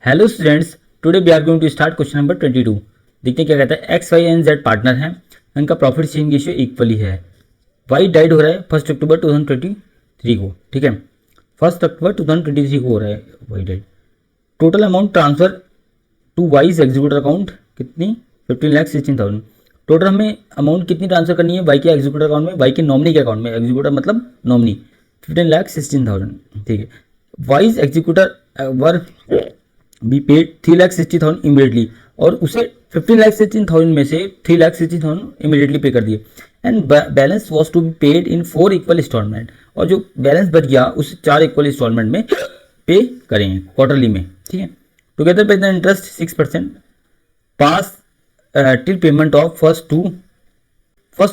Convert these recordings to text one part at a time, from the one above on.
Hello students, today we are going to start question number 22। देखते हैं क्या कहता है। X Y and Z partner हैं, इनका प्रॉफिट शेयरिंग रेशियो इक्वली है। वाई डाइड हो रहा है 1 अक्टूबर 2023 को, ठीक है। 1 अक्टूबर 2023 को हो रहा है Y died. Total amount transfer to Y's executor account कितनी 15,16,000। टोटल हमें अमाउंट कितनी ट्रांसफर करनी है वाई के एग्जीक्यूटर अकाउंट में, वाई के नॉमिनी के अकाउंट में। एग्जीक्यूटर मतलब नॉमिनी 15,16,000, ठीक है। Wise executor were be paid 3,60,000 immediately, और उसे 15,16,000 में से 3,60,000 इमीडिएटली पे कर दिए। And balance was to be paid in 4 equal instalment, और जो बैलेंस बच गया उसे 4 इक्वल इंस्टॉलमेंट में पे करेंगे क्वार्टरली में, ठीक है। Together pay the interest 6% pass till payment of first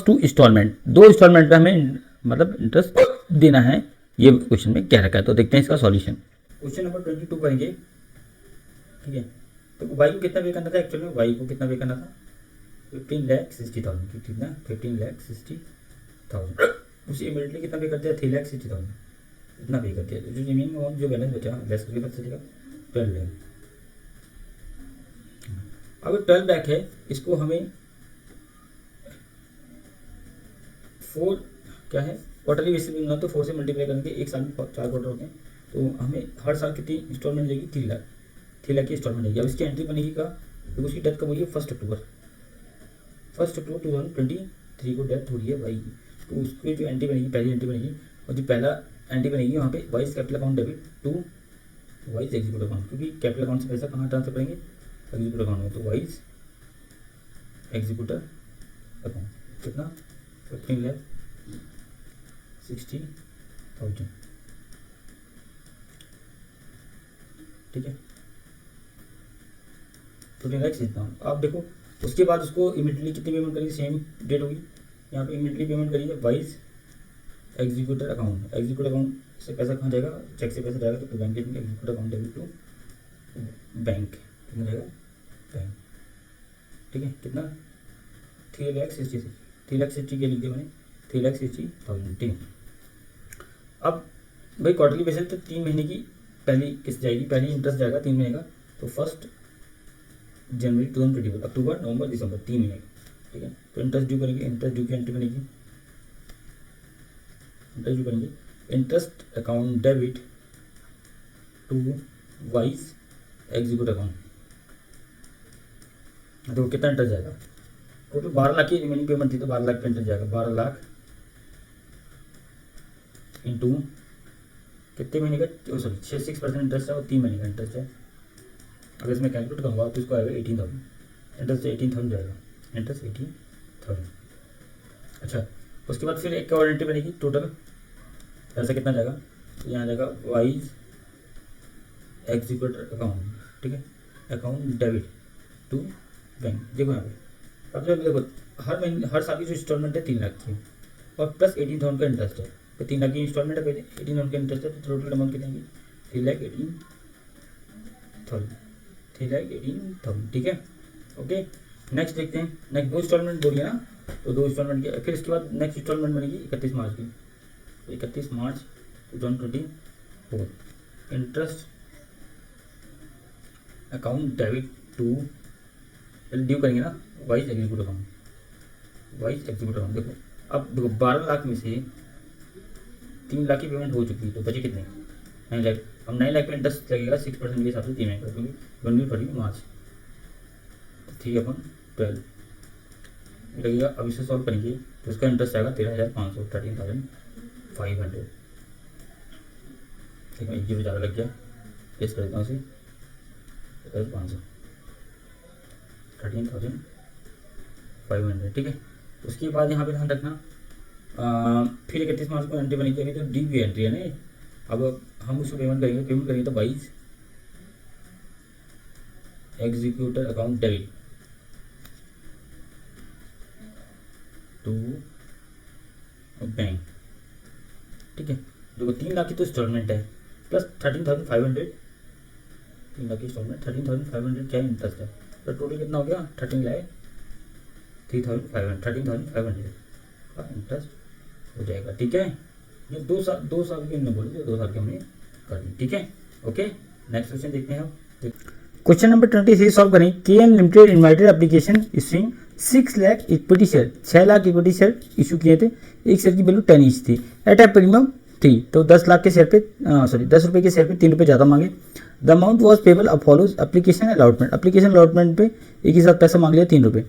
two instalment. 2 instalment पे हमें मतलब इंटरेस्ट देना है, ये क्वेश्चन में क्या रखा है। तो देखते हैं इसका सॉल्यूशन। क्वेश्चन नंबर 22 करेंगे, ठीक है। तो वाई को कितना पे करना था, एक्चुअल में वाई को कितना पे करना था 15,60,000, कितना 15,60,000। उसे इमीडिएटली कितना पे कर दिया 3,60,000, इतना पे कर दिया। तो जो रिमेनिंग अमाउंट जो बैलेंस बचा लेस करके पता चलेगा 12 लाख। अब 12 लाख है, इसको हमें 4 क्या है क्वार्टरली बेसिस में, तो 4 से मल्टीप्लाई करके एक साल में 4 क्वार्टर होते हैं, तो हमें हर साल कितनी इंस्टॉलमेंट जाएगी 3 लाख की इंस्टॉलमेंट जाएगी। अब इसकी एंट्री बनेगी का, तो उसकी डेथ कब हुई है 1 अक्टूबर 2023 को डेथ हो रही है भाई की। तो उसकी जो एंट्री बनेगी, पहली एंट्री बनेगी, और जो पहला एंट्री बनेगी वहाँ पे Y's capital account debit to Y's executive account, क्योंकि कैपिटल अकाउंट से पैसा कहाँ ट्रांसफर करेंगे एग्जीक्यूटिव अकाउंट में। तो वाइज एग्जीक्यूटिव अकाउंट कितना 15,60,000, ठीक है। 15,60,000। आप देखो उसके बाद उसको इमीडिएटली कितनी पेमेंट करिए, सेम डेट होगी यहाँ पे, इमीडिएटली पेमेंट करिए wise executor account. Executor account से पैसा कहाँ जाएगा, चेक से पैसा जाएगा तो बैंक में executor account debit to bank, कितना जाएगा बैंक, ठीक है। कितना 3,60,000 के लिख दिया मैंने 3,60,000, ठीक है। अब भाई क्वार्टरली बेसिस तो 3 महीने की पहली किस्त जाएगी, पहली इंटरेस्ट जाएगा 3 महीने का, तो 1 जनवरी 2024, अक्टूबर नवंबर दिसंबर 3 महीने का, ठीक है। तो इंटरेस्ट ड्यू करेंगे, इंटरेस्ट ड्यू की एंट्री बनेगी, इंटरेस्ट ड्यू करेंगे interest account debit to Y's executive account. देखो कितना इंटरेस्ट जाएगा, टोटल 12 लाख की रिमेनिंग पेमेंट थी, तो 12 लाख पे इंटरेस्ट जाएगा। 12 लाख इंटू कितने महीने का, सॉरी 6% इंटरेस्ट है और 3 महीने का इंटरेस्ट है। अगर इसमें कैलकुलेट करूँगा तो इसको आएगा 18,000, इंटरेस्ट 18,000 जाएगा, इंटरेस्ट 18,000। अच्छा, उसके बाद फिर एक और एंट्री बनेगी, टोटल पैसा कितना जाएगा, तो यहाँ जाएगा वाइज एग्जीक्यूटिव अकाउंट, ठीक है, अकाउंट डेबिट टू बैंक। देखो यहाँ पे अब जब देखो हर महीने हर साल की जो इंस्टॉलमेंट है 3 लाख की, और प्लस 18,000 का इंटरेस्ट है, तो 3 लाख की इंस्टॉलमेंट है, पहले 18,000 का इंटरेस्ट है, तो टोटल अमाउंट कितनी होगी 3,18,000, ठीक है। ओके, नेक्स्ट देखते हैं। नेक्स्ट 2 इंस्टॉलमेंट बोलिए ना, तो 2 इंस्टॉलमेंट की फिर इसके बाद नेक्स्ट इंस्टॉलमेंट बनेगी 31 मार्च की, 31 March 2024, interest account debit to due करेंगे ना Y's executive account, Y's executive account. देखो अब देखो 12 लाख में से 3 लाख की पेमेंट हो चुकी है, तो बचे कितने 9 लाख। अब 9 लाख पे इंटरेस्ट लगेगा 6% के हिसाब से 3 महीने का, क्योंकि 1 मार्च 3/12 लगेगा। अब इसे सॉल्व करेंगे तो इसका इंटरेस्ट आएगा 13,500, 13,500, ठीक है। 1 जीरो ज़्यादा लग गया, पेश कर देता हूँ इसे 13,500, 13,500, ठीक है। उसके बाद यहाँ पे ध्यान रखना, फिर 31 मार्च को एंट्री बनी चाहिए, तो डी भी एंट्री है ना। अब हम उसको पेमेंट करेंगे तो Y's executor account debit to bank, ठीक है। देखो 3 लाख की तो इंस्टॉलमेंट है, प्लस 13,500, 3 लाख की इंस्टॉलमेंट 13,500 क्या इंटरेस्ट है, तो टोटल कितना हो गया 13,500 का इंटरेस्ट हो जाएगा, ठीक है। ये 2 साल की हमने बोली, 2 साल की हमने कर दी, ठीक है। ओके, नेक्स्ट क्वेश्चन देखते हैं हम। क्वेश्चन नंबर 23 सॉल्व करें। KN limited invited application issuing 6 lakh equity share, 6 lakh equity share issue किए थे, एक शेयर की वैल्यू 10 ईच थी, एट ए प्रीमियम 3, तो 10 लाख के शेयर पे 10 रुपये के शेयर पे 3 रुपये ज़्यादा मांगे। द अमाउंट वॉज पेबल अब follows application allotment, application allotment पे एक ही साथ पैसा मांग लिया 3 रुपये,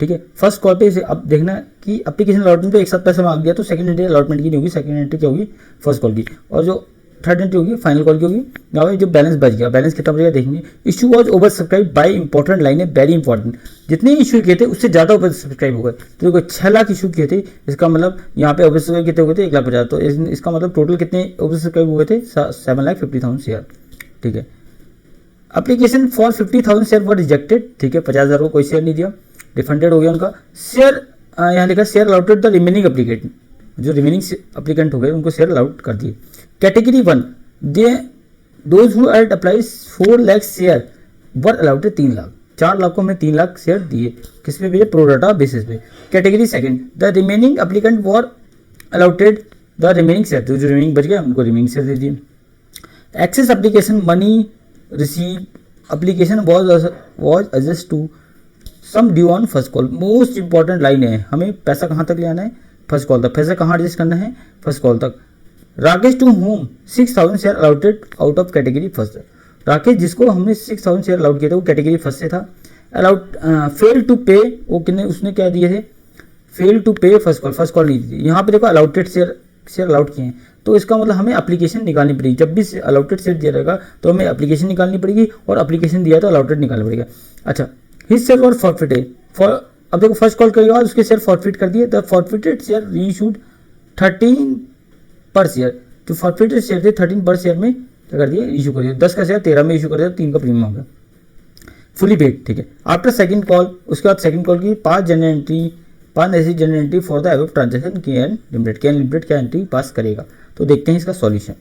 ठीक है। फर्स्ट कॉल पे इसे अब देखना कि एप्लीकेशन अलॉटमेंट पे एक साथ पैसा मांग लिया तो सेकंड एंट्री अलॉटमेंट की नहीं होगी, सेकंड एंट्री क्या होगी, फर्स्ट कॉल की, और जो थर्ड एंट्री होगी फाइनल कॉल की होगी। यहाँ पे जो बैलेंस बच गया, बैलेंस कितना बचेगा देखेंगे। Issue was over subscribe by important line है, वेरी इंपॉर्टेंट, जितने इशू किए थे उससे ज़्यादा ओवर सब्सक्राइब हो गए। तो देखो 6 लाख इशू किए थे, इसका मतलब यहाँ पे ओवर सब्सक्राइब कितने हुए थे, 1,50,000, तो इसका मतलब टोटल कितने ओवर सब्सक्राइब हुए थे, 7,50,000 शेयर, ठीक है। Application for 50,000 share were rejected, ठीक है, 50,000 को कोई शेयर नहीं दिया, डिफंडेड हो गया उनका। शेयर यहाँ लिखा share allotted the remaining applicant, जो रिमेनिंग एप्लीकेंट हो गए उनको शेयर अलाउट कर दिए। Category 1 they those who had apply 4 lakh share were allotted 3 lakh, 4 lakh को हमें 3 लाख शेयर दिए, किस पे भैया, प्रोडाटा बेसिस पे। Category second the remaining applicant were allotted the remaining share, जो रिमेनिंग बच गया उनको रिमेनिंग शेयर दे दिए। Excess application money receive application was adjust to sum due on first call, most important line है, हमें पैसा कहाँ तक ले आना है, फर्स्ट कॉल तक, पैसा कहाँ एडजस्ट करना है, फर्स्ट कॉल तक। Rakesh to whom 6,000 share allotted out of category first, Rakesh जिसको हमने 6,000 शेयर अलाउट किए थे वो कैटेगरी फर्स्ट से था। अलाउट फेल टू पे, वो कितने उसने क्या दिए थे, फेल टू पे फर्स्ट कॉल, फर्स्ट कॉल नहीं दी। यहाँ पे देखो अलाउटेड शेयर अलाउट किए हैं, तो इसका मतलब हमें एप्लीकेशन निकालनी पड़ेगी। जब भी अलाउटेड शेयर दिया रहेगा तो हमें एप्लीकेशन निकालनी पड़ेगी, और एप्लीकेशन दिया तो अलाउटेड निकालना पड़ेगा। अच्छा, हिज शेयर और फॉरफिटेड फॉर, अब देखो फर्स्ट कॉल करेगा उसके शेयर फॉरफिट कर दिए, द फॉरफिटेड शेयर रीइशूड 13 पर शेयर, तो फॉरफिटेड शेयर थे 13 पर शेयर में क्या कर दिए, इशू कर दिया, 10 का शेयर 13 में इशू कर दिया, 3 का प्रीमियम हो गया, फुली पेड, ठीक है। आफ्टर सेकंड कॉल, उसके बाद सेकंड कॉल की 5 जनरल एंट्री, 5 ऐसी general entry for the above transaction KN limited क्या एंट्री पास करेगा। तो देखते हैं इसका सॉल्यूशन।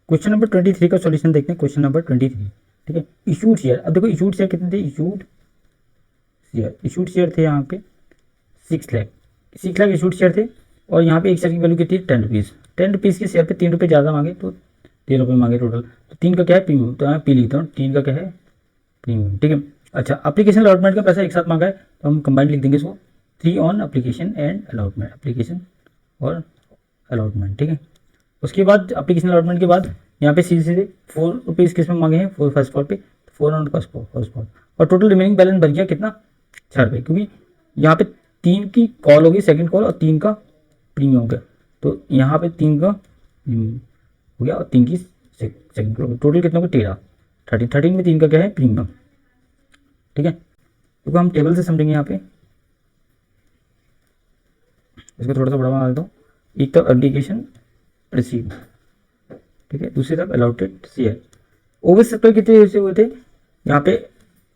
क्वेश्चन नंबर 23 का सॉल्यूशन देखते हैं। क्वेश्चन नंबर 23, ठीक है। इशूड शेयर, अब देखो इशूड शेयर कितने थे, इशूड शेयर थे यहाँ पे 6 लाख इशूड शेयर थे, और यहाँ पे एक शेयर की वैल्यू कितनी है, 10 रुपीज़, 10 रुपीज़ के शेयर पे 3 रुपये ज़्यादा मांगे तो 13 रुपये मांगे टोटल, तो 3 का क्या है प्रीमियम, तो यहाँ पी लिखता हूँ, 3 का क्या है प्रीमियम, ठीक है। अच्छा, एप्लीकेशन अलॉटमेंट का पैसा एक साथ मांगा है तो हम कंबाइंड लिख देंगे इसको, 3 on application and allotment, application और अलॉटमेंट, ठीक है। उसके बाद एप्लीकेशन अलॉटमेंट के बाद यहाँ पे सीधे 4 रुपीज़ किस में मांगे हैं, 4 फर्स्ट कॉल पे, 4 ऑन फर्स्ट कॉल, और टोटल रिमेनिंग बैलेंस बच गया कितना, 6 रुपये, क्योंकि यहाँ पे 3 की कॉल होगी सेकंड कॉल, और 3 का प्रीमियम हो गया, तो यहाँ पे 3 का हो गया और 3 की सेकंड कॉल, टोटल कितना होगा 13 में 3 का क्या है प्रीमियम, ठीक है। क्योंकि हम टेबल से समझेंगे यहाँ पे, इसको थोड़ा सा बड़ा बना देता हूँ। एक तरफ एप्लीकेशन रिसीव, ठीक है, दूसरी तरफ अलॉटेड शेयर। ओवर सब्सक्राइब कितने से हुए थे, यहाँ पे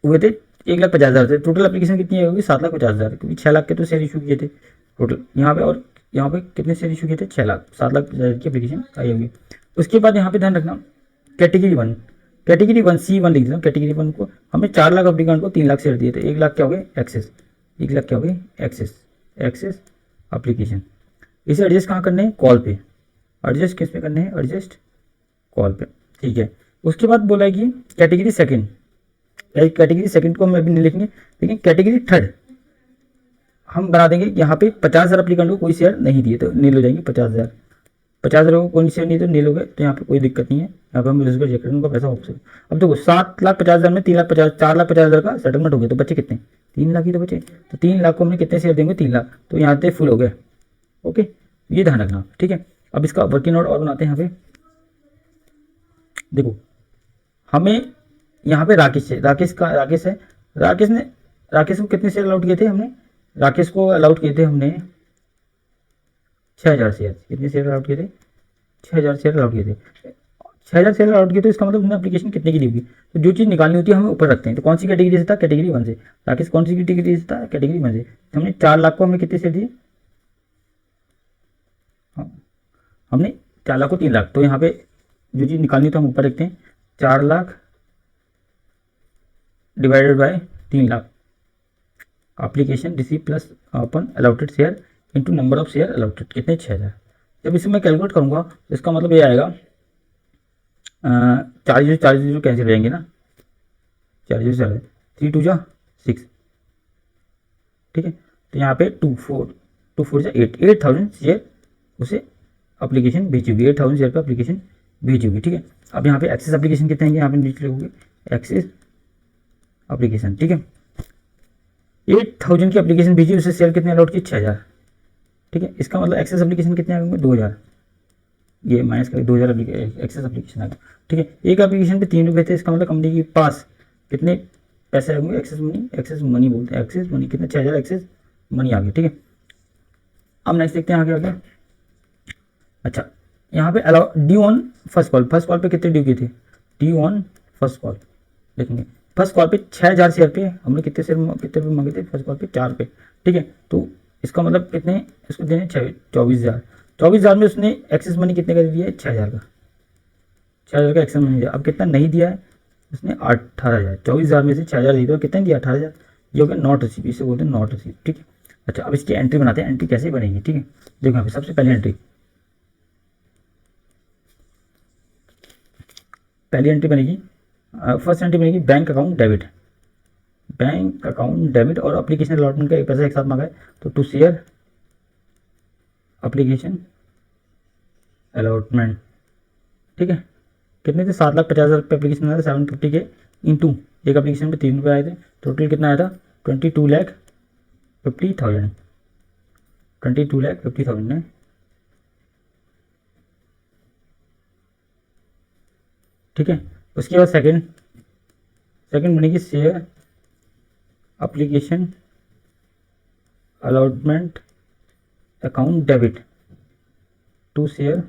हुए थे 1,50,000 थे, टोटल एप्लीकेशन कितनी होगी 7,50,000, क्योंकि 6 लाख के तो शेयर इशू किए थे टोटल यहाँ पे, और यहाँ पे कितने शेयर इशू किए थे 6 लाख, 7,50,000 की एप्लीकेशन आई होगी। उसके बाद यहाँ पे ध्यान रखना कैटेगरी 1 C1 लिख देना, कैटेगरी 1 को हमें 4 लाख एप्लीकेंट को 3 लाख शेयर दिए थे, 1 लाख क्या हो गए एक्सेस, 1 लाख क्या हो गए एक्सेस एप्लीकेशन। इसे एडजस्ट कहाँ करने हैं, कॉल पे, एडजस्ट किस पे करने हैं, एडजस्ट कॉल पे, ठीक है। उसके बाद बोला है कि कैटेगरी सेकंड को हम अभी नहीं लिखेंगे, लेकिन कैटेगरी थर्ड हम बना देंगे, यहाँ पे 50,000 एप्लीकेंट को कोई शेयर नहीं दिए तो नील हो जाएंगे, 50,000 को कोई शेयर नहीं तो नील हो गए, तो यहाँ पे कोई दिक्कत नहीं है, यहाँ पे हम रिजेक्ट उनका पैसा वापस। अब देखो 7,50,000 में 4,50,000 का सेटलमेंट हो गया, तो बचे कितने, 3 लाख ही तो बचे, तो 3 लाख को हमने कितने शेयर देंगे, 3 लाख, तो यहाँ पे फुल हो गया, ओके, ये ध्यान रखना, ठीक है। अब इसका वर्किंग नोट और बनाते हैं। यहाँ पे देखो हमें यहाँ पे राकेश है, राकेश को कितने शेयर अलाउट किए थे हमने, राकेश को अलाउट किए थे हमने 6,000 शेयर, कितने शेयर अलाउट किए थे, 6,000 शेयर अलाउट किए थे, 6,000 शेयर अलाउट किए, तो इसका मतलब हमने एप्लीकेशन कितने की दी होगी, तो जो चीज़ निकालनी होती है हमें ऊपर रखते हैं। तो कौन सी कैटेगरी से था, कैटेगरी 1 से, राकेश कौन सी कैटेगरी से था, कैटेगरी 1 से, तो हमने 4 लाख को हमने कितने शेयर दिए, हमने 4 लाख को 3 लाख, तो यहाँ पे जो चीज़ निकालनी तो हम ऊपर रखते हैं, 4 lakh divided by 3 lakh, application receive plus upon allotted share into number of share allotted, कितने 6,000। जब इसे मैं कैलकुलेट करूँगा तो इसका मतलब ये आएगा 40 कैंसिल हो जाएंगे ना, 4 जीरो 4, 3 टू जा 6, ठीक है। तो यहाँ पे 2 4 जा 8,000 शेयर उसे एप्लीकेशन भेजी होगी, 8,000 शेयर पर एप्लीकेशन भेजी होगी, ठीक है। अब यहाँ पे एक्सेस एप्लीकेशन कितने हैं, यहाँ पे नीचे लिखोगे एक्सेस एप्लीकेशन, ठीक है। 8,000 की एप्लीकेशन भेजी, उसे शेयर कितने अलॉट की 6,000, ठीक है। इसका मतलब एक्सेस एप्लीकेशन कितने आ गए 2,000, ये माइनस करके 2,000 एक्सेस एप्लीकेशन आ गया, ठीक है। एक एप्लीकेशन पे 3 रुपये थे, इसका मतलब कंपनी के पास कितने पैसे आ गए, एक्सेस मनी बोलते हैं, एक्सेस मनी कितने 6,000 एक्सेस मनी आ गए, ठीक है। अब नेक्स्ट देखते हैं आगे। अच्छा, यहाँ पे allow due on first call पे कितने ड्यू किए थे, ड्यू ऑन फर्स्ट कॉल देखेंगे। फर्स्ट कॉल पे 6,000 शेयर पे हमने कितने रुपये मांगे थे, फर्स्ट कॉल पे 4 रुपये, ठीक है। तो इसका मतलब कितने, इसको देने 24,000 में उसने एक्सेस मनी कितने का दिया है, 6,000 का, 6,000 का एक्सेस मनी दिया। अब कितना नहीं दिया है उसने, 18,000, 24,000 में से 6,000 दिया तो कितना दिया 18,000, ये हो गया नॉट रिसीव, इसे बोलते हैं नॉट रिसीव, ठीक है। अच्छा, अब इसकी एंट्री बनाते हैं, एंट्री कैसे बनेगी, ठीक है। देखो यहाँ पे सबसे पहले एंट्री बनेगी, फर्स्ट एंट्री बनेगी बैंक अकाउंट डेबिट और एप्लीकेशन अलॉटमेंट का एक पैसा एक साथ मांगा है, तो टू शेयर एप्लीकेशन अलॉटमेंट, ठीक है। कितने थे, 7,50,000 रुपये एप्लीकेशन आया था, 750 के इंटू एक एप्लीकेशन पे 3 रुपये आए थे, टोटल कितना आया था 22,50,000 ने, ठीक है। उसके बाद सेकंड बनेगी share application allotment account debit to share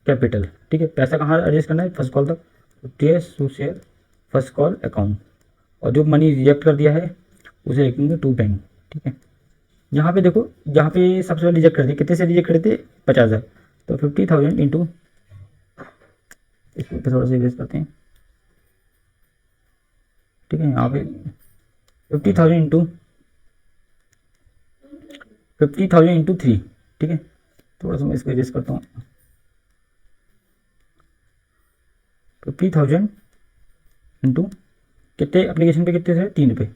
capital, ठीक है। पैसा कहाँ एडजस्ट करना है, फर्स्ट कॉल तक, to share first call account, और जो मनी रिजेक्ट कर दिया है उसे लिखेंगे टू बैंक, ठीक है। यहाँ पे देखो, यहाँ पे सबसे पहले रिजेक्ट कर दिया, कितने से रिजेक्ट करे थे 50,000, तो 50,000 इंटू, इसको थोड़ा सा इरेज करते हैं, ठीक है। यहाँ पे 50,000 इंटू 3, ठीक है। थोड़ा सा मैं इसको इरेज करता हूँ, 50,000 इंटू कितने एप्लीकेशन पे कितने थे 3 रुपये,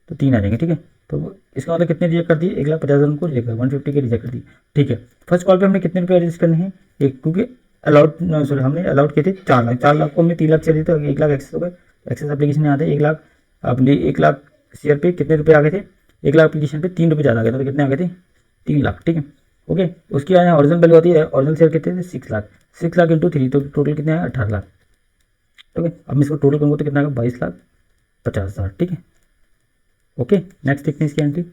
तो 3 आ जाएंगे, ठीक है। तो इसका मतलब कितने रिजेक्ट कर दिए, 1,50,000 को रिजेक्ट कर 150 के रिजेक्ट कर दिए, ठीक है। फर्स्ट कॉल पे हमने कितने रुपये एडजस्ट करने हैं, एक, क्योंकि हमने अलाउड किए थे 4 लाख को हमने 3 लाख चाहिए, तो 1 लाख एक्सेस हो गए, एक्सेस एप्लीकेशन में आते हैं 1 लाख, अपने 1 लाख शेयर पे कितने रुपये आ गए थे, 1 लाख एप्लीकेशन पे 3 रुपये ज़्यादा आ गए थे, तो कितने आ गए थे 3 लाख, ठीक है। ओके, उसकी यहाँ ओरिजिनल वैल्यू आती है, ओरिजिनल शेयर कितने थे 6 लाख, 6 लाख इंटू 3, तो टोटल कितने आया 18 लाख, ठीक है। अब मैं इसको टोटल करूँगा तो कितना आएगा 22,50,000, ठीक है। ओके, नेक्स्ट देखते हैं इसकी एंट्री,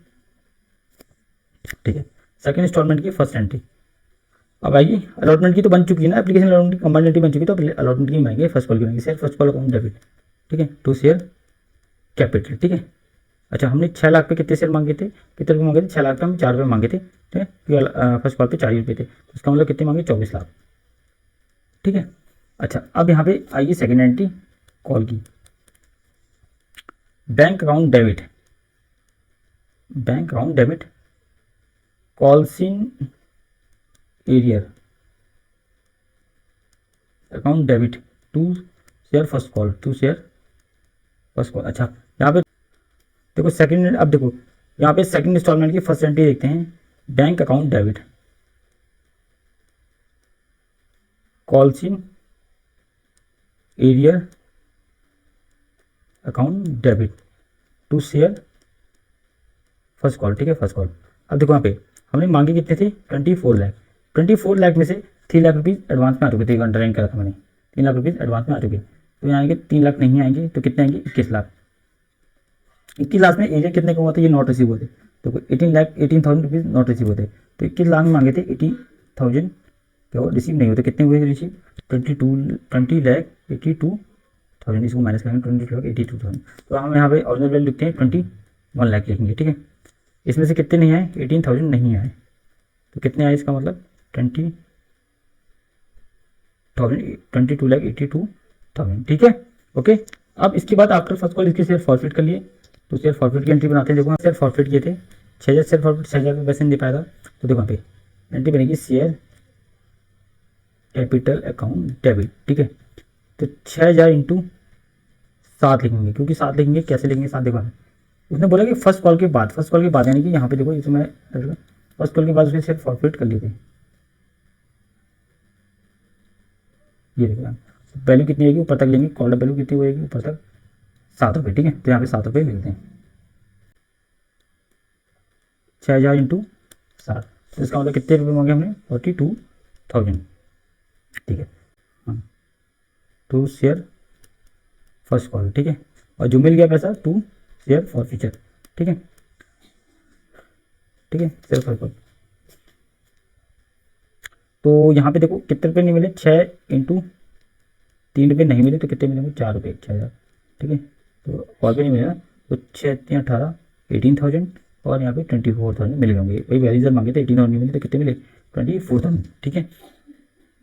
ठीक है। सेकंड इंस्टॉलमेंट की फर्स्ट एंट्री अब आएगी, अलॉटमेंट की तो बन चुकी है ना, एप्लीकेशन अलॉटमेंट की कंबाइंड एंट्री बन चुकी है, तो अलॉटमेंट की मांगेंगे, फर्स्ट कॉल की मांगेंगे, share first call account debit, ठीक है, टू शेयर कैपिटल, ठीक है। अच्छा, हमने 6 लाख पे कितने शेयर मांगे थे, कितने रुपये मांगे थे, 6 लाख पे हम 4 रुपये मांगे थे, ठीक है, क्योंकि फर्स्ट कॉल पे 4 रुपये थे, तो इसका मतलब कितने मांगे 24 लाख, ठीक है। अच्छा, अब यहाँ पे आइए सेकेंड एंट्री कॉल की, bank account debit calls in arrear account debit to share first call, अच्छा, यहाँ पे देखो सेकंड, अब देखो यहाँ पे सेकंड इंस्टॉलमेंट की फर्स्ट एंट्री देखते हैं, bank account debit calls in arrear account debit to share first call, ठीक है, फर्स्ट कॉल। अब देखो यहाँ पे हमने मांगे कितने थे 24 लाख में से 3 लाख रुपीज़ एडवांस में आ चुके थे, अंडरलाइन करा था मैंने, 3 लाख रुपीज़ एडवांस में आ चुके, तो यहाँ आएंगे 3 लाख नहीं आएंगे, तो कितने आएंगे 21 लाख। 21 लाख में एरिया कितने का हुआ था, ये नॉट रिसीव होते, तो 18,000 रुपीज़ नॉट रिसीव होते, तो 21 लाख में मांगे थे 80,000 क्या हुआ रिसीव नहीं होते, कितने हुए रिसीव 20,82,000, इसको माइनस करेंगे 20,82,000, तो हम यहाँ पे ऑरिजिनल वैल्यू लिखते हैं 21 लाख लिखेंगे, ठीक है। इसमें से कितने नहीं आए 18,000 नहीं आए, तो कितने आए इसका मतलब 22,82,000, ठीक है। ओके, अब इसके बाद आफ्टर फर्स्ट कॉल इसके शेयर फॉरफिट कर लिए, तो शेयर फॉरफिट की एंट्री बनाते हैं। देखो शेयर फॉरफिट किए थे 6,000 शेयर फॉरफिट, 6,000 रुपये वैसे नहीं दे पाएगा, तो देखो यहाँ पे एंट्री बनेगी शेयर कैपिटल अकाउंट डेबिट, ठीक है। तो 6,000 इंटू साथ लिखेंगे, क्योंकि साथ लिखेंगे, कैसे लिखेंगे साथ देखो, उसने बोला कि फर्स्ट कॉल के बाद, फर्स्ट कॉल के बाद यानी कि यहाँ पे देखो इसमें फर्स्ट कॉल के बाद उसने सिर्फ फॉरफिट कर लिए थे। ये देखो वैल्यू कितनी आएगी ऊपर तक लेंगे, कॉल वैल्यू कितनी होगी ऊपर तक 7 रुपये, ठीक है। तो यहाँ पे 7 रुपये मिलते हैं, 6000 इंटू 7, तो इसका मतलब कितने रुपये मांगे हमने 42,000, ठीक है। हाँ, टू शेयर फर्स्ट कॉल, ठीक है। और जो मिल गया पैसा टू शेयर फॉर फ्यूचर, ठीक है, ठीक है, शेयर फॉर कॉल। तो यहाँ पे देखो कितने रुपये नहीं मिले, 6 इंटू 3 रुपये नहीं मिले, तो कितने मिलेंगे 4 रुपये, 6000, ठीक है। तो और भी नहीं मिलेगा, तो 6 3 18 18,000 और यहाँ पे 24,000 मिल होंगे। वही वैल्यूजर मांगे थे, 18,000 नहीं मिले तो कितने मिले 24,000, ठीक है।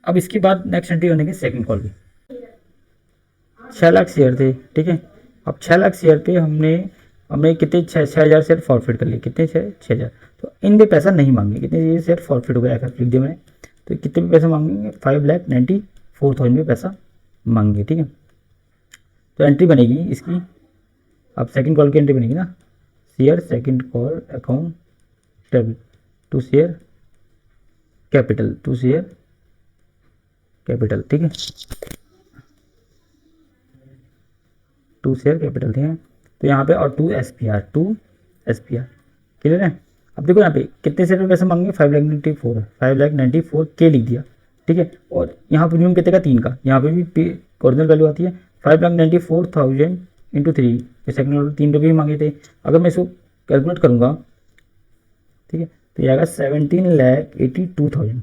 अब इसके बाद नेक्स्ट एंट्री होने के सेकंड कॉल पे 6 लाख शेयर थे, ठीक है। अब 6 लाख शेयर पे हमने कितने 6,000 शेयर फॉरफिट कर लिए, कितने 6,000, तो इन पे पैसा नहीं मांगे, कितने ये शेयर फॉरफिट हो गया ऐसा लिख दिया मैंने। तो कितने पे पैसा मांगेंगे 5,94,000 पे पैसा मांगेंगे, ठीक है। तो एंट्री बनेगी इसकी, अब सेकंड कॉल की एंट्री बनेगी ना, share second call account debit to share capital, to share capital, ठीक है, टू शेयर कैपिटल, ठीक है। तो यहाँ पे और to S P R clear है। अब देखो यहाँ पे कितने शेयर में पैसे मांगेंगे 5,94,000 के लिख दिया, ठीक है। और यहाँ प्रीमियम कितने का 3 का, यहाँ पे भी ओरिजिनल वैल्यू आती है 5,94,000 इंटू 3, सेकंड ऑर्डर 3 रुपये मांगे थे। अगर मैं इसको कैलकुलेट करूँगा, ठीक है, तो ये आएगा 17,82,000,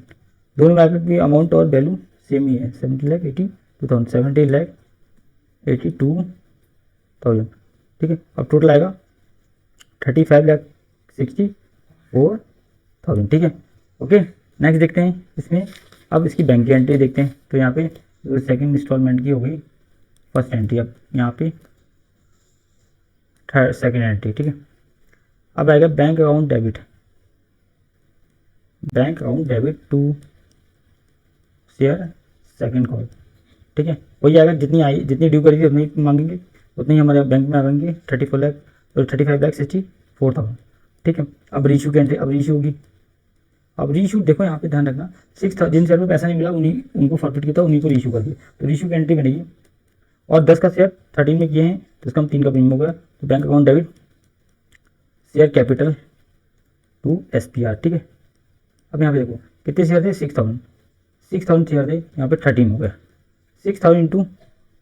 दोनों मार्केट की अमाउंट और वैल्यू सेम ही है, 17,82,000, ठीक है। अब टोटल आएगा 35,64,000, ठीक है। ओके, नेक्स्ट देखते हैं इसमें, अब इसकी बैंक की एंट्री देखते हैं। तो यहाँ पे सेकंड इंस्टॉलमेंट की हो गई फर्स्ट एंट्री, अब यहाँ पे थर्ड सेकंड एंट्री, ठीक है। अब आएगा bank account debit to share second call, ठीक है। वही आएगा जितनी ड्यू करी थी उतनी मांगेंगे, उतनी हमारे बैंक में आएंगे 35,64,000, ठीक है। अब रीशू की एंट्री, अब रीशू होगी, अब रीशू देखो यहाँ पे ध्यान रखना 6,000 जिन शेयर में पैसा नहीं मिला उनको फॉरफिट किया था, उन्हीं को रीशू कर दिया, तो रीशू की एंट्री बनेगी। और 10 का शेयर 13 में किए हैं तो इसका हम 3 का प्रीमियम हो गया, तो bank account debit share capital to SPR, ठीक है। अब यहाँ पे देखो कितने शेयर थे 6,000 शेयर थे, यहाँ पे 13 हो गया, 6,000 इंटू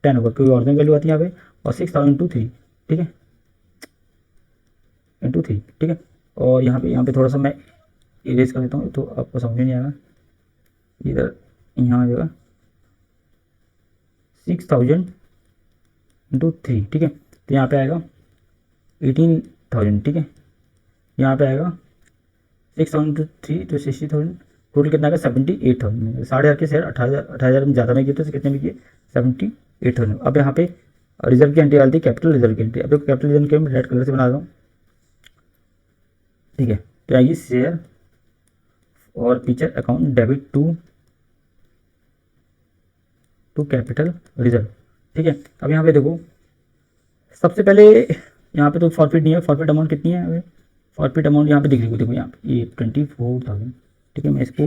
10 होगा, क्योंकि ऑरिजिनल वैल्यू आती है यहाँ पे, और 6,000 इंटू 3, ठीक है, इंटू 3, ठीक है। और यहाँ पे थोड़ा सा मैं इरेज कर देता हूँ तो आपको समझ में नहीं आएगा, इधर यहाँ आ जाएगा 6,000 इंटू 3, ठीक है। तो यहाँ पे आएगा 18,000, ठीक है। यहाँ पे आएगा 6,000 इंटू 3 तो 60,000, टोटल कितना आएगा 78,000, 8,500 के शेयर 18,000 में ज़्यादा में किए तो कितने में किए 78,000। अब यहाँ पे रिजर्व की एंट्री डालती है, कैपिटल रिजर्व की एंट्री। अब देखो कैपिटल रिजर्व की मैं रेड कलर से बना रहा हूँ, ठीक है। तो आएगी share forfeiture account debit to capital reserve, ठीक है। अब यहाँ पे देखो सबसे पहले यहाँ पे तो फॉरफिट नहीं है, फॉरफिट अमाउंट कितनी है अभी, फॉरफिट अमाउंट यहाँ पे दिख रही है, देखो यहाँ पे ये 24,000, ठीक है। मैं इसको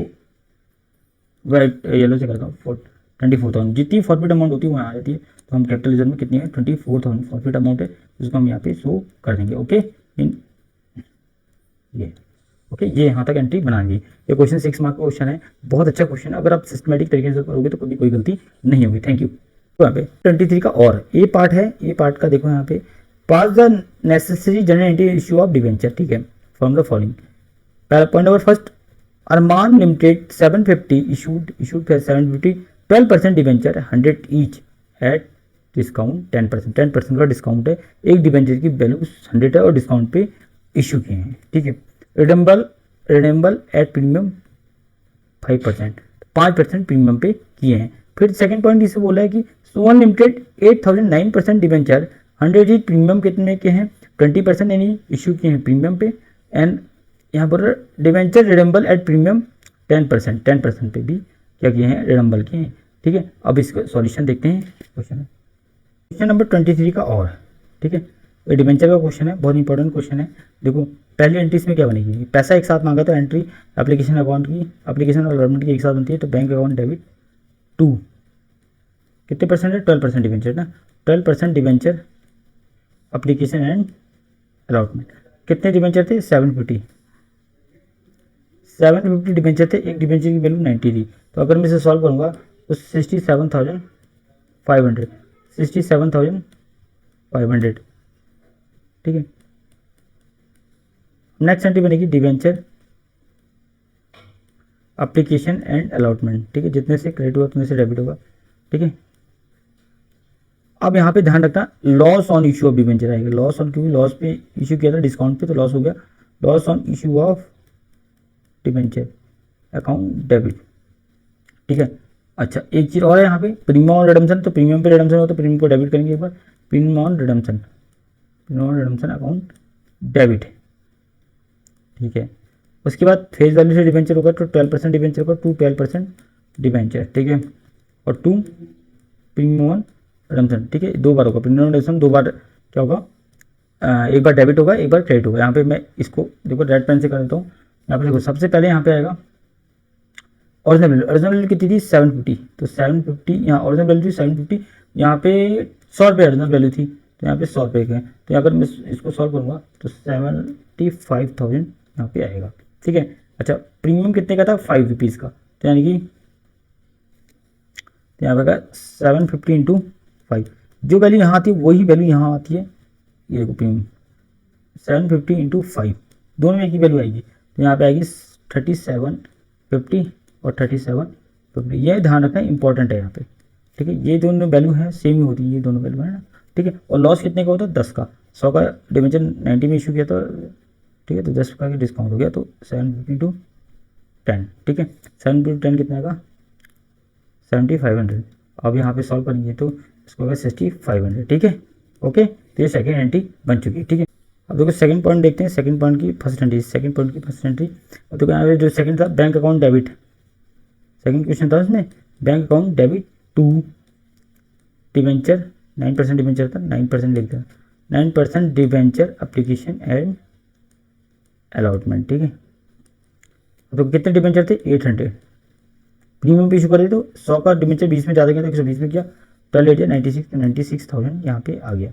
वाइट येलो से करता हूँ 24,000, जितनी फॉरफिट अमाउंट होती है वहाँ आ जाती है। तो हम कैपिटल रिजर्व में कितनी है 24,000 फॉरफिट अमाउंट है, उसको हम यहाँ पे शो कर देंगे, ओके। ये यहाँ तक एंट्री बनाएंगे। ये क्वेश्चन 6 मार्क का क्वेश्चन है, बहुत अच्छा क्वेश्चन है, अगर आप सिस्टमेटिक तरीके से करोगे तो कभी कोई गलती नहीं होगी। Thank you. तो यहाँ पे 23 का और ये पार्ट है, ये पार्ट का देखो यहाँ पे pass the necessary general entry issue of debenture, ठीक है, from the following. Point number first, Armaan limited 750 issued 750 12% debenture 100 each at discount 10% का डिस्काउंट है, एक डिवेंचर की वैल्यू 100 है और डिस्काउंट पे इशू किए हैं, ठीक है। रिडेम्बल एट प्रीमियम 5%, 5% प्रीमियम पे किए हैं। फिर सेकंड पॉइंट इसे बोला है कि सुवन लिमिटेड 8,009% डिवेंचर 100 ईच प्रीमियम कितने के हैं 20% यानी इशू किए हैं प्रीमियम पे, एंड यहाँ पर डिवेंचर रिडेम्बल एट प्रीमियम 10% पे भी क्या किए हैं रिडेम्बल किए हैं, ठीक है। अब इसका सॉल्यूशन देखते हैं क्वेश्चन। क्वेश्चन नंबर 23 का और, ठीक है, ये डिबेंचर का क्वेश्चन है, बहुत इंपॉर्टेंट क्वेश्चन है। देखो पहली एंट्री इसमें क्या बनेगी, पैसा एक साथ मांगा तो एंट्री एप्लीकेशन अकाउंट की, एप्लीकेशन और अलॉटमेंट की एक साथ बनती है, तो बैंक अकाउंट डेबिट टू कितने परसेंट है, 12% डिबेंचर ना, 12% डिबेंचर एप्लीकेशन एंड अलॉटमेंट। कितने डिबेंचर थे, 750 डिबेंचर थे, एक डिबेंचर की वैल्यू 90 थी। तो अगर मैं इसे सॉल्व करूंगा तो 67,500, ठीक है। नेक्स्ट एंट्री बनेगी डिबेंचर एप्लीकेशन एंड अलॉटमेंट, ठीक है, जितने से क्रेडिट होगा उतने से डेबिट होगा, ठीक है। अब यहाँ पे ध्यान रखना, loss on issue of debenture आएगा, लॉस ऑन, क्योंकि लॉस पे इशू किया था डिस्काउंट पे तो लॉस हो गया, loss on issue of debenture account debit, ठीक है। अच्छा एक चीज़ और है यहाँ पे, प्रीमियम ऑन रिडम्पशन, तो प्रीमियम पे रिडम्पशन हो तो प्रीमियम को डेबिट करेंगे एक बार, premium on redemption account debit, ठीक है। उसके बाद फेस वैल्यू से डिबेंचर होगा तो 12% डिबेंचर होगा, 12% डिबेंचर, ठीक है, और 2 प्रीमियम ऑन रिडम्पशन, ठीक है, 2 बार होगा प्रीमियम ऑन रिडम्पशन, 2 बार क्या होगा, एक बार डेबिट होगा एक बार क्रेडिट होगा। यहाँ पे मैं इसको देखो रेड पेन से कर देता हूँ। यहाँ पे देखो सबसे पहले यहाँ पे आएगा ओरिजिनल वैल्यू कितनी थी 750, तो 750 यहाँ ओरिजिनल वैल्यू थी 750, यहाँ पे 100 रुपये ओरिजिनल वैल्यू थी, तो यहाँ पे 100 रुपये के हैं, तो यहाँ अगर मैं इसको सॉल्व करूँगा तो 75,000 यहाँ पे आएगा, ठीक है। अच्छा प्रीमियम कितने का था, 5 रुपीज़ का, तो यानी कि यहाँ पे 750 इंटू 5, जो वैल्यू यहाँ आती है वही वैल्यू यहाँ आती है, ये देखो प्रीमियम 750 इंटू 5, दोनों में एक ही वैल्यू आएगी, तो यहाँ पे आएगी 3750 और 3750, ये ध्यान रखना इंपॉर्टेंट है यहाँ पे, ठीक है। ये दोनों वैल्यू है सेम ही होती है, ये दोनों वैल्यू है ना, ठीक है। और लॉस कितने का होता है, 10 का, 100 का डिबेंचर 90 में इशू किया था, ठीक है, तो 10 का डिस्काउंट हो गया, तो 750 टू 10, ठीक है, 750 टू 10 कितना का 7500। अब यहाँ पे सॉल्व करेंगे तो इसको होगा 6500, ठीक है, ओके। तो ये सेकेंड एंट्री बन चुकी है, ठीक है। अब देखो सेकंड पॉइंट देखते हैं, सेकंड पॉइंट की फर्स्ट एंट्री, सेकंड पॉइंट की फर्स्ट एंट्री। अब देखो यहाँ पे जो सेकंड था bank account debit, second question था उसमें bank account debit to debenture, 9% debenture था, 9% लिख दिया, 9% डिबेंचर एप्लीकेशन एंड अलॉटमेंट, ठीक है। तो कितने डिबेंचर थे, 800, प्रीमियम पे इशू कर दे तो 100 का डिबेंचर 20 में ज़्यादा गया तो 120 में किया, 12 96,000 यहाँ पे आ गया,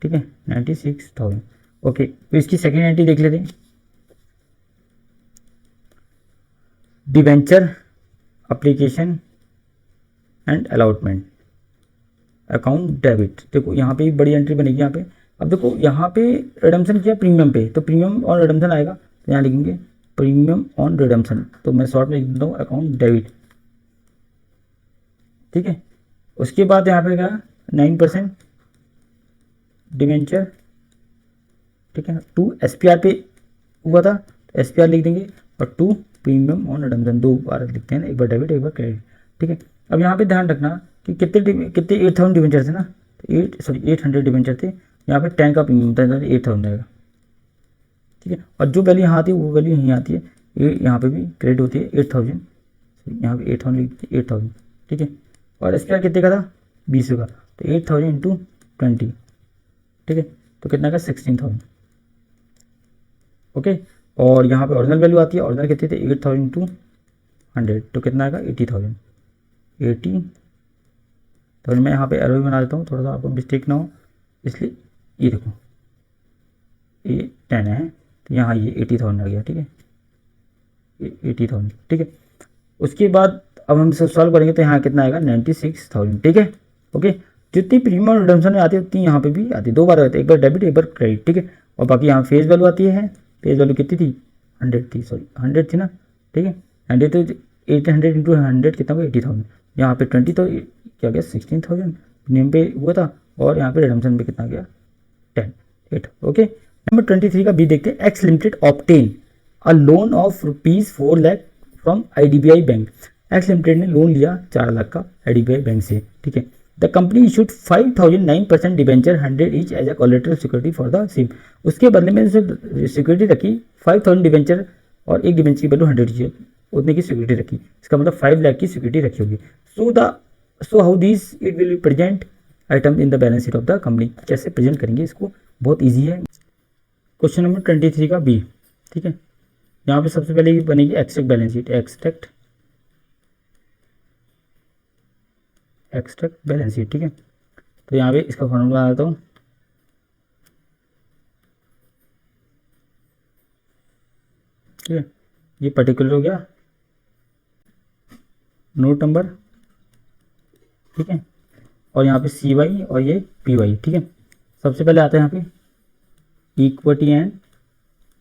ठीक है, 96,000, ओके। तो इसकी सेकेंड एंट्री देख लेते हैं, debenture application and allotment account debit, देखो यहाँ पे बड़ी एंट्री बनेगी यहाँ पे। अब देखो यहाँ पे रिडम्पशन किया प्रीमियम पे, तो प्रीमियम ऑन रिडम्पशन आएगा, तो यहाँ लिखेंगे प्रीमियम ऑन रिडम्पशन, तो मैं शॉर्ट में लिख देता हूँ अकाउंट डेबिट, ठीक है। उसके बाद यहाँ पे क्या 9% डिबेंचर, ठीक है, 2 SPR पे हुआ था तो SPR लिख देंगे, और 2 प्रीमियम ऑन रिडम्पशन, 2 बार लिखते हैं ना, एक बार डेबिट एक बार क्रेडिट, ठीक है। अब यहाँ पे ध्यान रखना कि कितने 8000 डिबेंचर थे ना, तो 800 डिबेंचर थे, यहाँ पे 10 का प्रीमियम था, 8000 आएगा, ठीक है। और जो वैल्यू यहाँ आती है वो वैल्यू यहीं आती है, ये यहाँ पे भी क्रेडिट होती है 8000, यहाँ पे 8000, ठीक है। और SPR कितने का था, 20 का, तो 8000 इंटू 20, ठीक है, तो कितना का 16,000, ओके। और यहाँ पे ओरिजिनल वैल्यू आती है, ओरिजिनल कितने थे 8000 इंटू 100, तो कितना आएगा 80,000, 80,000। मैं यहाँ पे एरो भी बना देता हूँ थोड़ा सा आपको मिस्टेक ना हो, इसलिए ये देखो ये 10 है, तो यहाँ ये 80,000 आ गया, ठीक है, 80,000, ठीक है। उसके बाद अब हम इसे सॉल्व करेंगे तो यहाँ कितना आएगा 96,000, ठीक है, ओके। जितनी प्रीमियम और रिडम्पशन में आती है उतनी यहाँ पे भी आती है, 2 बार आती है, एक बार डेबिट एक बार क्रेडिट, ठीक है। और बाकी यहाँ फेस वैल्यू आती है, फेस वैल्यू कितनी थी 100 थी, सॉरी 100 थी ना, ठीक है, 100 तो 800 इंटू 100 कितना होगा 80,000, यहाँ पे 20 तो क्या गया 16,000 प्रीमियम पे हुआ था, और यहाँ पे रिडम्पशन पे कितना गया 8, ओके। नंबर 23 का बी देखते हैं, X limited obtain a loan of ₹4 lakh from IDBI bank, X limited ने लोन लिया 4 लाख का IDBI बैंक से, ठीक है। The company issued 5,000 9% debenture 100 each as a collateral security for the same, उसके बदले में सिक्योरिटी रखी 5,000 डिबेंचर और एक डिबेंचर की वैल्यू 100 उतने की सिक्योरिटी रखी, इसका मतलब 5 लाख की सिक्योरिटी रखी होगी। So how this it will present item in the balance sheet of the company. कैसे प्रेजेंट करेंगे इसको, बहुत ईजी है। क्वेश्चन नंबर 23 का बी, ठीक है। यहाँ पे सबसे पहले ये बनेगी extract balance sheet, extract balance sheet, ठीक है। तो यहाँ पे इसका फॉर्मूला आता हूँ, ठीक है। ये पर्टिकुलर हो गया नोट नंबर, ठीक है। और यहाँ पे सी वाई और ये पी वाई, ठीक है। सबसे पहले आता है यहाँ पे इक्विटी एंड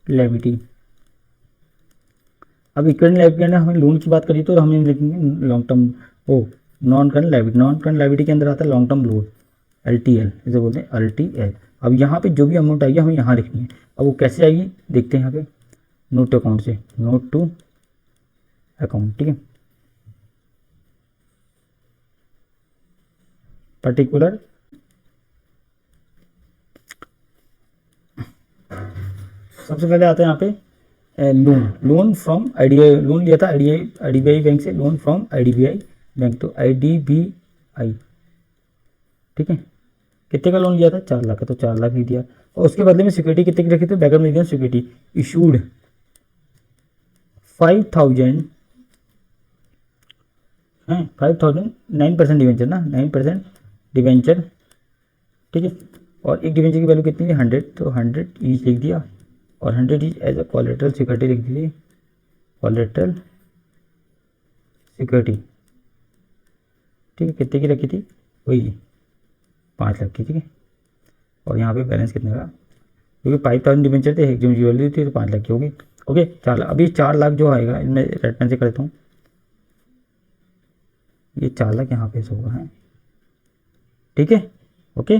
लायबिलिटी। अब इक्विटी एंड लायबिलिटी हमें लोन की बात करी तो हमें लिखेंगे long term, or non current liability. Non current liability के अंदर आता है लॉन्ग टर्म लोन, LTL, इसे बोलते हैं LTL। अब यहाँ पे जो भी अमाउंट आएगी हमें यहाँ लिखनी है। अब वो कैसे आएगी देखते हैं यहाँ पे, नोट टू अकाउंट से, नोट टू अकाउंट, ठीक है। पर्टिकुलर सबसे पहले आता है यहाँ पे लोन फ्रॉम IDBI, लोन लिया था IDBI बैंक से, लोन फ्रॉम IDBI बैंक, तो IDBI, ठीक है। कितने का लोन लिया था, 4 लाख का, तो 4 लाख लिख दिया। और उसके बदले में सिक्योरिटी कितने की रखी थी, बैकअप में सिक्योरिटी इशूड 5,000 है, 5,000, 9% डिवेंचर ना, 9% डिवेंचर, ठीक है। और एक डिवेंचर की वैल्यू कितनी है 100, तो 100 ईच लिख दिया। और 100 each as a collateral security लिख दी, कोलेटरल सिक्योरिटी, ठीक है। कितने की रखी थी, वही 5 लाख की, ठीक है। और यहाँ पे बैलेंस कितने का, क्योंकि 5,000 डिवेंचर थे, एक जो वैल्यू थी तो 5 लाख की होगी, ओके। 4 लाख, अभी 4 लाख जो आएगा इनमें रेट पेन से करता हूँ, ये 4 लाख यहाँ पे होगा है, ठीक है, ओके।